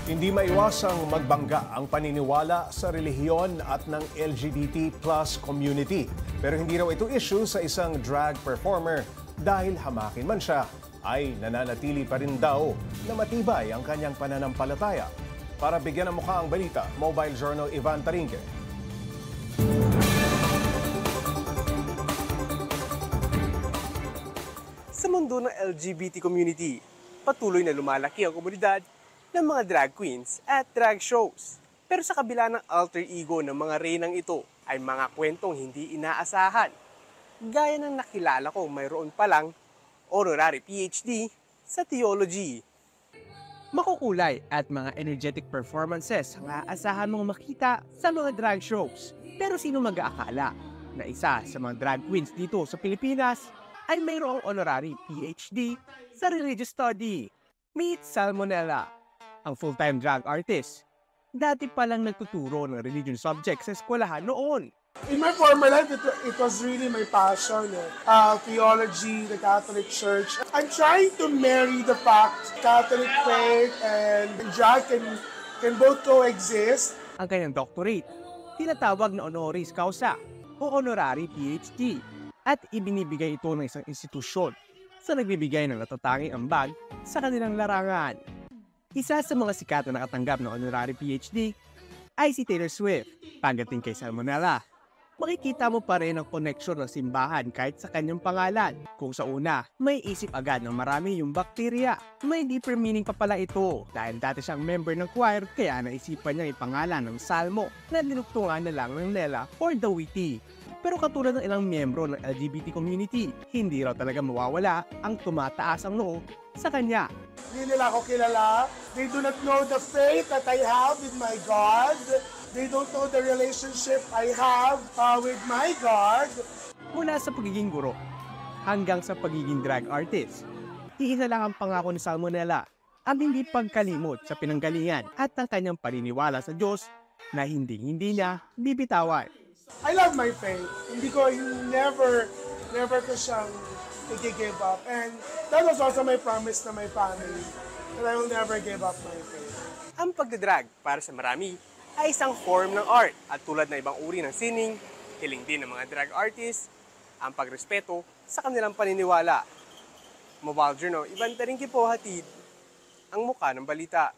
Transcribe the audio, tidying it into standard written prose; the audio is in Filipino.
Hindi maiwasang magbangga ang paniniwala sa relihiyon at ng LGBT plus community. Pero hindi raw ito issue sa isang drag performer dahil hamakin man siya ay nananatili pa rin daw na matibay ang kanyang pananampalataya. Para bigyan ng mukha ang balita, Mobile Journal Ivan Tarinque. Sa mundo ng LGBT community, patuloy na lumalaki ang komunidad ng mga drag queens at drag shows. Pero sa kabila ng alter ego ng mga reynang ito ay mga kwentong hindi inaasahan. Gaya ng nakilala ko mayroon palang honorary PhD sa theology. Makukulay at mga energetic performances ang aasahan mong makita sa mga drag shows. Pero sino mag-aakala na isa sa mga drag queens dito sa Pilipinas ay mayroong honorary PhD sa religious study? Meet Salmonella, ang full-time drag artist. Dati palang nagtuturo ng religion subject sa eskwelahan noon. In my former life, it was really my passion. Theology, the Catholic Church. I'm trying to marry the fact Catholic faith and drag can both coexist. Ang kanyang doctorate, tinatawag na honoris causa o honorary PhD at ibinibigay ito ng isang institusyon sa nagbibigay ng natatanging ambag sa kanilang larangan. Isa sa mga sikat na nakatanggap ng honorary PhD ay si Taylor Swift. Pagdating kay Salmonella, makikita mo pa rin ang koneksyon ng simbahan kahit sa kanyang pangalan. Kung sa una, may isip agad ng marami yung bakterya. May deeper meaning pa pala ito dahil dati siyang member ng choir kaya naisipan niyang ipangalan ng Salmo na dinugtungan na lang ng Lela or the Witty. Pero katulad ng ilang miyembro ng LGBT community, hindi raw talaga mawawala ang tumataas ang noo sa kanya. Hindi nila ako kilala. They do not know the faith that I have with my God. They don't know the relationship I have with my God. Mula sa pagiging guro hanggang sa pagiging drag artist, iisa lang ang pangako ni Salmonella, ang hindi pagkalimot sa pinanggalingan at ang kanyang paniniwala sa Diyos na hindi niya bibitawan. I love my faith. Never ko siyang i-give up. And that was also my promise to my family, that I will never give up my faith. Ang pagdadrag para sa marami ay isang form ng art at tulad na ibang uri ng sining, hiling din ng mga drag artists, ang pagrespeto sa kanilang paniniwala. Mobile Journal, Ivan Tarinque po hatid ang mukha ng balita.